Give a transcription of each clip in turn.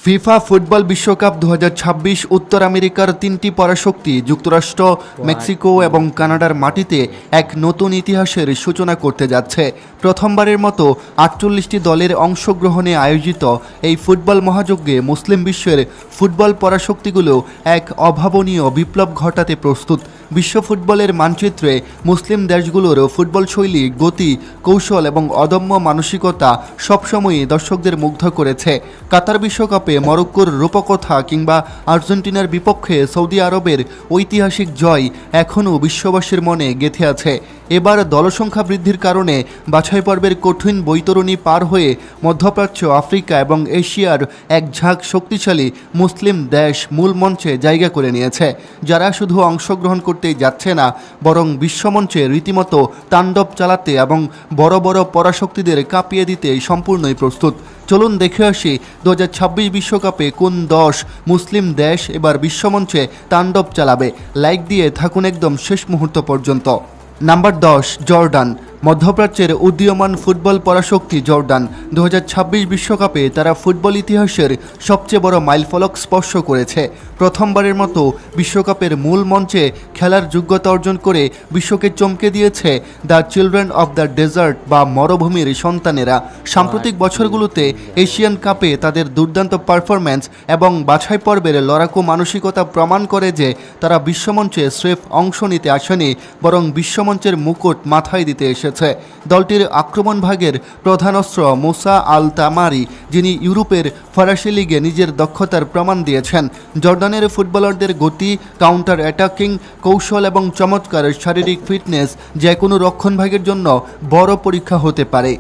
FIFA football বিশ্বকাপ 2026 উত্তর আমেরিকার তিনটি পরাশক্তি যুক্তরাষ্ট্র, মেক্সিকো এবং কানাডার মাটিতে এক নতুন ইতিহাসের সূচনা করতে যাচ্ছে। প্রথমবারের মতো 48টি দলের অংশগ্রহণে আয়োজিত এই ফুটবল মহাযজ্ঞে মুসলিম বিশ্বের ফুটবল পরাশক্তিগুলো এক অভাবনীয় বিপ্লব ঘটাতে প্রস্তুত। বিশ্ব ফুটবলের মানচিত্রে মুসলিম দেশগুলোর ফুটবল শৈলী, গতি, কৌশল এবং অদম্য মানসিকতা সবসময়ই দর্শকদের মুগ্ধ করেছে। কাতার বিশ্বকাপে মরক্কোর রূপকথা কিংবা আর্জেন্টিনার বিপক্ষে সৌদি আরবের ঐতিহাসিক জয় এখনও বিশ্ববাসীর মনে গেঁথে আছে। এবার দলসংখ্যা বৃদ্ধির কারণে বাছাই পর্বের কঠিন বৈতরণী পার হয়ে মধ্যপ্রাচ্য, আফ্রিকা এবং এশিয়ার এক ঝাঁক শক্তিশালী মুসলিম দেশ মূল মঞ্চে জায়গা করে নিয়েছে, যারা শুধু অংশগ্রহণ করতেই যাচ্ছে না, বরং বিশ্বমঞ্চে রীতিমতো তাণ্ডব চালাতে এবং বড় বড় পরাশক্তিদের কাঁপিয়ে দিতে সম্পূর্ণই প্রস্তুত। চলুন দেখে আসি 2026 বিশ্বকাপে কোন 10 মুসলিম দেশ এবার বিশ্বমঞ্চে তাণ্ডব চালাবে। লাইক দিয়ে থাকুন একদম শেষ মুহূর্ত পর্যন্ত। Number 10, Jordan. মধ্যপ্রাচ্যের উদীয়মান ফুটবল পরাশক্তি জর্ডান 2026 বিশ্বকাপে তারা ফুটবল ইতিহাসের সবচেয়ে বড় মাইলফলক স্পর্শ করেছে। প্রথমবারের মতো বিশ্বকাপের মূল মঞ্চে খেলার যোগ্যতা অর্জন করে বিশ্বকে চমকে দিয়েছে the children of the desert বা মরুভূমির সন্তানেরা। সাম্প্রতিক বছরগুলোতে এশিয়ান কাপে তাদের দুর্দান্ত পারফরম্যান্স এবং বাছাই পর্বের লড়াকু মানসিকতা প্রমাণ করে যে তারা বিশ্বমঞ্চে স্রেফ অংশ নিতে আসেনি, বরং বিশ্বমঞ্চের মুকুট মাথায় দিতে এসেছে। দলটির আক্রমণ ভাগের প্রধান অস্ত্র মুসা আল তামারি, যিনি ইউরোপের ফরাসি লিগে নিজের দক্ষতার প্রমাণ দিয়েছেন। জর্ডানের ফুটবলারদের গতি, কাউন্টার অ্যাটাকিং কৌশল এবং চমৎকার শারীরিক ফিটনেস যে কোনো রক্ষণভাগের জন্য বড় পরীক্ষা হতে পারে।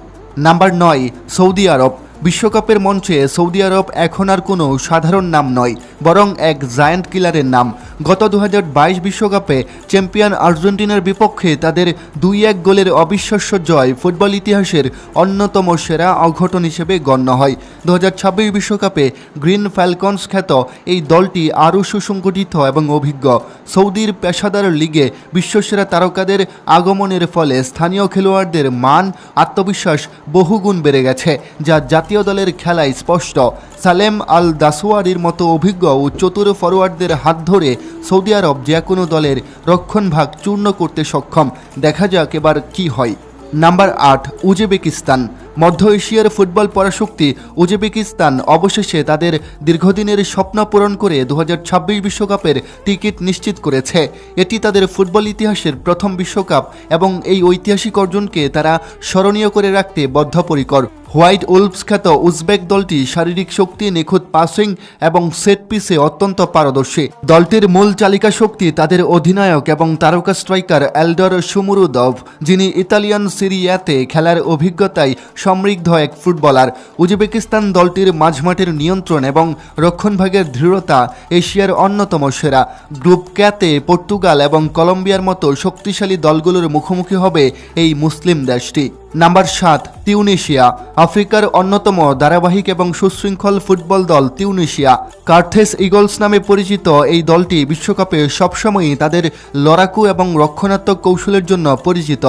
নাম্বার 9, সৌদি আরব। বিশ্বকাপের মঞ্চে সৌদি আরব এখন আর কোনো সাধারণ নাম নয়, বরং এক জায়ান্ট কিলারের নাম। গত 2022 বিশ্বকাপে চ্যাম্পিয়ন আর্জেন্টিনার বিপক্ষে তাদের 2-1 গোলের অবিশ্বাস্য জয় ফুটবল ইতিহাসের অন্যতম সেরা অঘটন হিসেবে গণ্য হয়। 2026 বিশ্বকাপে গ্রিন ফ্যালকনস খ্যাত এই দলটি আরও সুসংগঠিত এবং অভিজ্ঞ। সৌদির পেশাদার লিগে বিশ্বসেরা তারকাদের আগমনের ফলে স্থানীয় খেলোয়াড়দের মান, আত্মবিশ্বাস বহুগুণ বেড়ে গেছে, যা জাতীয় দলের খেলায় স্পষ্ট। সালেম আল দাসওয়ারির মতো অভিজ্ঞ ও চতুর ফরোয়ার্ডদের হাত ধরে সৌদি আরব যে কোনো দলের রক্ষণভাগ চূর্ণ করতে সক্ষম। দেখা যাক এবার কি হয়। Number 8, Uzbekistan. মধ্য এশিয়ার ফুটবল পরাশক্তি উজবেকিস্তান অবশেষে তাদের দীর্ঘদিনের স্বপ্ন পূরণ করে 2026 বিশ্বকাপের টিকিট নিশ্চিত করেছে। এটি তাদের ফুটবল ইতিহাসের প্রথম বিশ্বকাপ এবং এই ঐতিহাসিক অর্জনকে তারা স্মরণীয় করে রাখতে বদ্ধপরিকর। হোয়াইট উলভস খ্যাত উজবেক দলটি শারীরিক শক্তি, নিখুঁত পাসিং এবং সেট পিসে অত্যন্ত পারদর্শী। দলটির মূল চালিকা শক্তি তাদের অধিনায়ক এবং তারকা স্ট্রাইকার এলডর শুমুরুদভ, যিনি ইতালিয়ান সিরিয়াতে খেলার অভিজ্ঞতায় সমৃদ্ধ এক ফুটবলার। উজবেকিস্তান দলটির মাঝমাঠের নিয়ন্ত্রণ এবং রক্ষণভাগের দৃঢ়তা এশিয়ার অন্যতম সেরা। গ্রুপ ক্যাতে পর্তুগাল এবং কলম্বিয়ার মতো শক্তিশালী দলগুলোর মুখোমুখি হবে এই মুসলিম দেশটি। Number 7, Tunisia. আফ্রিকার অন্যতম ধারাবাহিক এবং সুশৃঙ্খল ফুটবল দল তিউনিশিয়া, কার্থেস ইগলস নামে পরিচিত এই দলটি বিশ্বকাপে সবসময়ই তাদের লড়াকু এবং রক্ষণাত্মক কৌশলের জন্য পরিচিত।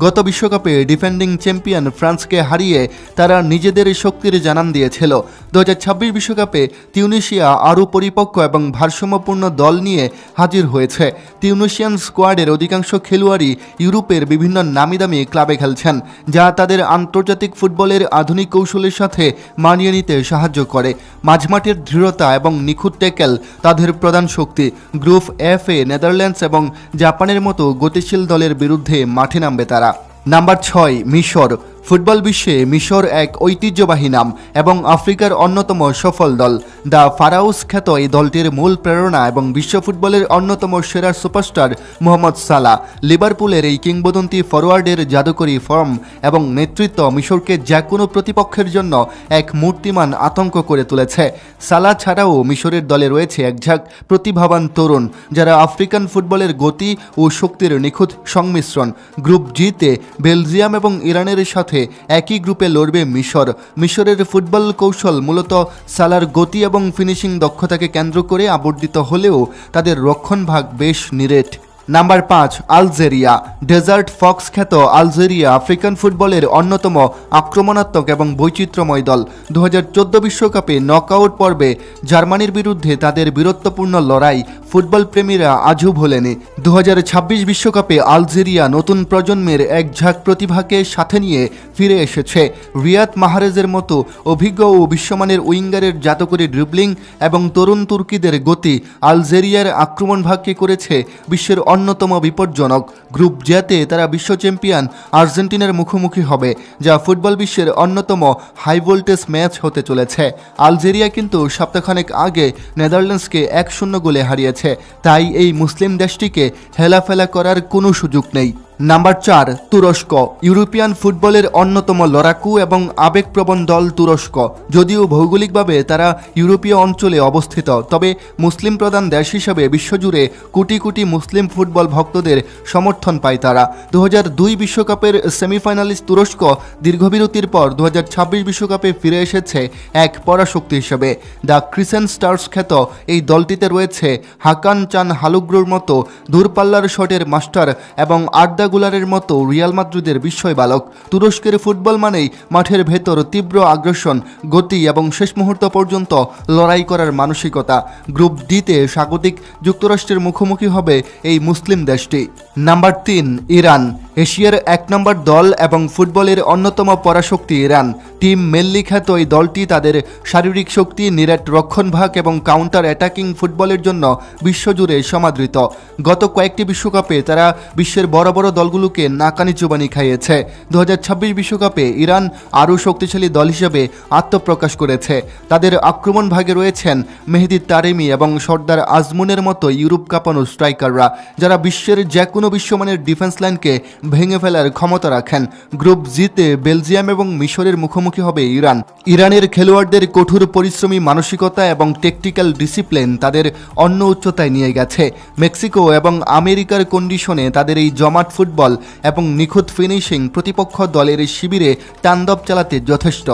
গত বিশ্বকাপে ডিফেন্ডিং চ্যাম্পিয়ন ফ্রান্সকে হারিয়ে তারা নিজেদের শক্তির জানান দিয়েছিল। 2026 বিশ্বকাপে তিউনিশিয়া আরও পরিপক্ক এবং ভারসাম্যপূর্ণ দল নিয়ে হাজির হয়েছে। তিউনিশিয়ান স্কোয়াডের অধিকাংশ খেলোয়াড়ই ইউরোপের বিভিন্ন নামিদামি ক্লাবে খেলছেন, যা তাদের আন্তর্জাতিক ফুটবলের আধুনিক কৌশলের সাথে মানিয়ে নিতে সাহায্য করে। মাঝমাঠের দৃঢ়তা এবং নিখুঁত ট্যাকেল তাদের প্রধান শক্তি। গ্রুপ এফে নেদারল্যান্ডস এবং জাপানের মতো গতিশীল দলের বিরুদ্ধে মাঠে নামবে তারা। নাম্বার 6, মিশর। ফুটবল বিশ্বে মিশর এক ঐতিহ্যবাহী নাম এবং আফ্রিকার অন্যতম সফল দল। দ্য ফারাউস খ্যাত এই দলটির মূল প্রেরণা এবং বিশ্ব ফুটবলের অন্যতম সেরা সুপারস্টার মোহাম্মদ সালাহ। লিভারপুলের এই কিংবদন্তি ফরোয়ার্ডের জাদুকরী ফর্ম এবং নেতৃত্ব মিশরকে যে কোনো প্রতিপক্ষের জন্য এক মূর্তিমান আতঙ্ক করে তুলেছে। সালাহ ছাড়াও মিশরের দলে রয়েছে এক ঝাঁক প্রতিভাবান তরুণ, যারা আফ্রিকান ফুটবলের গতি ও শক্তির নিখুঁত সংমিশ্রণ। গ্রুপ জিতে বেলজিয়াম এবং ইরানের সাথে একই গ্রুপে লড়বে মিশর। মিশরের ফুটবল কৌশল মূলত সালার গতি এবং ফিনিশিং দক্ষতাকে কেন্দ্র করে আবর্তিত হলেও তাদের রক্ষণভাগ বেশ নিরেট। Number 5 Algeria. ডেজার্ট ফক্স খ্যাত আলজেরিয়া আফ্রিকান ফুটবলের অন্যতম আক্রমণাত্মক এবং বৈচিত্র্যময় দল। 2014 বিশ্বকাপে নকআউট পর্বে জার্মানির বিরুদ্ধে তাদের বীরত্বপূর্ণ লড়াই ফুটবল প্রেমীরা আজও ভোলেনি। 2026 বিশ্বকাপে আলজেরিয়া নতুন প্রজন্মের এক ঝাঁক প্রতিভাকে সাথে নিয়ে ফিরে এসেছে। রিয়াদ মাহরেজের মতো অভিজ্ঞ ও বিশ্বমানের উইঙ্গারের জাদুকরী ড্রিবলিং এবং তরুণ তুর্কিদের গতি আলজেরিয়ার আক্রমণ ভাগকে করেছে বিশ্বের অন্যতম বিপজ্জনক। গ্রুপ জেতে তারা বিশ্ব চ্যাম্পিয়ন আর্জেন্টিনার মুখোমুখি হবে, যা ফুটবল বিশ্বের অন্যতম হাই ভোল্টেজ ম্যাচ হতে চলেছে। আলজেরিয়া কিন্তু সপ্তাহখানেক আগে নেদারল্যান্ডসকে 1-0 গোলে হারিয়েছে, তাই এই মুসলিম দেশটিকে হেলাফেলা করার কোনো সুযোগ নেই। নাম্বার 4 তুরস্ক। ইউরোপিয়ান ফুটবলের অন্যতম লড়াকু এবং আবেগপ্রবণ দল তুরস্ক। যদিও ভৌগোলিকভাবে তারা ইউরোপীয় অঞ্চলে অবস্থিত, তবে মুসলিম প্রধান দেশ হিসেবে বিশ্বজুড়ে কোটি কোটি মুসলিম ফুটবল ভক্তদের সমর্থন পায় তারা। 2002 বিশ্বকাপের সেমিফাইনালিস্ট তুরস্ক দীর্ঘবিরতির পর 2026 বিশ্বকাপে ফিরে এসেছে এক পরাশক্তি হিসেবে। দ্য ক্রিসেন্ট স্টার্স খ্যাত এই দলটিতে রয়েছে হাকান চান হালুগ্রুর মতো দূরপাল্লার শটের মাস্টার এবং গুলারের মতো রিয়াল মাদ্রিদের বিস্ময় বালক। তুরস্কের ফুটবল মানেই মাঠের ভেতর তীব্র আগ্রাসন, গতি এবং শেষ মুহূর্ত পর্যন্ত লড়াই করার মানসিকতা। গ্রুপ ডিতে স্বাগতিক যুক্তরাষ্ট্রের মুখোমুখি হবে এই মুসলিম দেশটি। Number 3 Iran. এশিয়ার 1 নম্বর দল এবং ফুটবলের অন্যতম পরাশক্তি ইরান। টিম মেল্লি খ্যাত এই দলটি তাদের শারীরিক শক্তি, নিরেট রক্ষণভাগ এবং কাউন্টার অ্যাটাকিং ফুটবলের জন্য বিশ্বজুড়ে সমাদৃত। গত কয়েকটি বিশ্বকাপে তারা বিশ্বের বড় বড় দলগুলোকে নাকানি চুবানি খাইয়েছে। 2026 বিশ্বকাপে ইরান আরও শক্তিশালী দল হিসেবে আত্মপ্রকাশ করেছে। তাদের আক্রমণ ভাগে রয়েছেন মেহেদি তারেমি এবং সর্দার আজমুনের মতো ইউরোপ কাঁপানো স্ট্রাইকাররা, যারা বিশ্বের যে কোনো বিশ্বমানের ডিফেন্স লাইনকে ভেঙে ফেলার ক্ষমতা রাখেন। গ্রুপ জিতে বেলজিয়াম এবং মিশরের মুখোমুখি হবে ইরান। ইরানের খেলোয়াড়দের কঠোর পরিশ্রমী মানসিকতা এবং টেকটিক্যাল ডিসিপ্লিন তাদের অন্য উচ্চতায় নিয়ে গেছে। মেক্সিকো এবং আমেরিকার কন্ডিশনে তাদের এই জমাট ফুটবল এবং নিখুঁত ফিনিশিং প্রতিপক্ষ দলের শিবিরে তাণ্ডব চালাতে যথেষ্ট।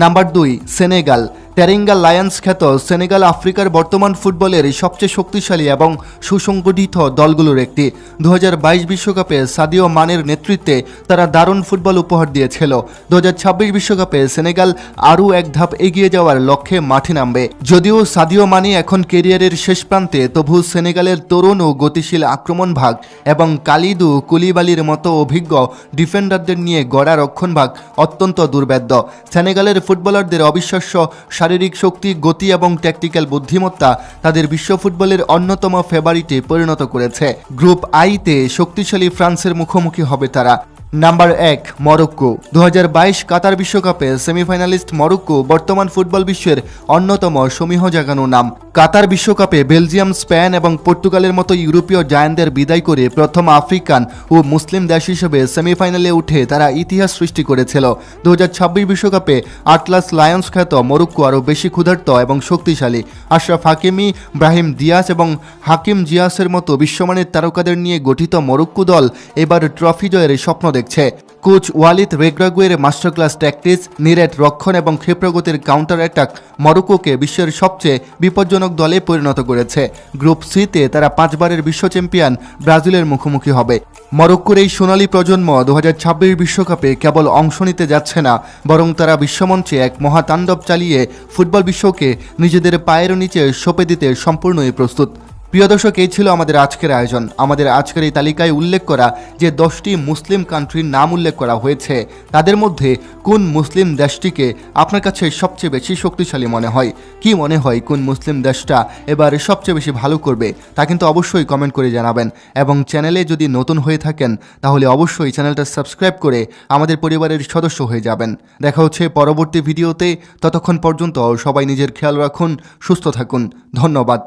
Number 2 Senegal. টেরেঙ্গা লায়ন্স খ্যাত সেনেগাল আফ্রিকার বর্তমান ফুটবলের সবচেয়ে শক্তিশালী এবং সুসংগঠিত দলগুলোর একটি। 2022 বিশ্বকাপে সাদিও মানের নেতৃত্বে তারা দারুণ ফুটবল উপহার দিয়েছিল। 2026 বিশ্বকাপে সেনেগাল আরও এক ধাপ এগিয়ে যাওয়ার লক্ষ্যে মাঠে নামবে। যদিও সাদিও মানি এখন ক্যারিয়ারের শেষ প্রান্তে, তবু সেনেগালের তরুণ ও গতিশীল আক্রমণ ভাগ এবং কালিদু কুলিবালির মতো অভিজ্ঞ ডিফেন্ডারদের নিয়ে গড়া রক্ষণভাগ অত্যন্ত দুর্বেদ্য। সেনেগালের ফুটবলারদের অবিশ্বাস্য শারীরিক শক্তি, গতি এবং ট্যাকটিক্যাল বুদ্ধিমত্তা তাদের বিশ্ব ফুটবলের অন্যতম ফেভারিটে পরিণত করেছে। গ্রুপ আইতে শক্তিশালী ফ্রান্সের মুখোমুখি হবে তারা। Number 1 Morocco. 2022 কাতার বিশ্বকাপে সেমিফাইনালিস্ট মরক্কো বর্তমান ফুটবল বিশ্বের অন্যতম সমীহ জাগানো নাম। কাতার বিশ্বকাপে বেলজিয়াম, স্পেন এবং পর্তুগালের মতো ইউরোপীয় জায়ান্টদের বিদায় করে প্রথম আফ্রিকান ও মুসলিম দেশ হিসেবে সেমিফাইনালে উঠে তারা ইতিহাস সৃষ্টি করেছিল। 2026 বিশ্বকাপে আটলাস লায়ন্স খ্যাত মরক্কো আরও বেশি ক্ষুধার্ত এবং শক্তিশালী। আশরাফ হাকিমি, ব্রাহিম দিয়াস এবং হাকিম জিয়াসের মতো বিশ্বমানের তারকাদের নিয়ে গঠিত মরক্কো দল এবার ট্রফি জয়ের স্বপ্ন দেখছে। কোচ ওয়ালিদ রেগ্রাগুয়ের মাস্টার ক্লাস ট্যাকটিক্স, নিরেট রক্ষণ এবং ক্ষেপ্রগতির কাউন্টার অ্যাটাক মরক্কোকে বিশ্বের সবচেয়ে বিপজ্জনক দলে পরিণত করেছে। গ্রুপ সিতে তারা 5 বারের বিশ্ব চ্যাম্পিয়ন ব্রাজিলের মুখোমুখি হবে। মরক্কোর এই সোনালী প্রজন্ম 2026 বিশ্বকাপে কেবল অংশ নিতে যাচ্ছে না, বরং তারা বিশ্বমঞ্চে এক মহাতাণ্ডব চালিয়ে ফুটবল বিশ্বকে নিজেদের পায়ের নিচে সঁপে দিতে সম্পূর্ণই প্রস্তুত। প্রিয় দর্শক, এই ছিল আমাদের আজকের আয়োজন। আমাদের আজকের এই তালিকায় উল্লেখ করা যে 10টি মুসলিম কান্ট্রির নাম উল্লেখ করা হয়েছে, তাদের মধ্যে কোন মুসলিম দেশটিকে আপনার কাছে সবচেয়ে বেশি শক্তিশালী মনে হয়? কি মনে হয় কোন মুসলিম দেশটা এবার সবচেয়ে বেশি ভালো করবে? তা কিন্তু অবশ্যই কমেন্ট করে জানাবেন। এবং চ্যানেলে যদি নতুন হয়ে থাকেন তাহলে অবশ্যই চ্যানেলটা সাবস্ক্রাইব করে আমাদের পরিবারের সদস্য হয়ে যাবেন। দেখা হচ্ছে পরবর্তী ভিডিওতে। ততক্ষণ পর্যন্ত সবাই নিজের খেয়াল রাখুন, সুস্থ থাকুন। ধন্যবাদ।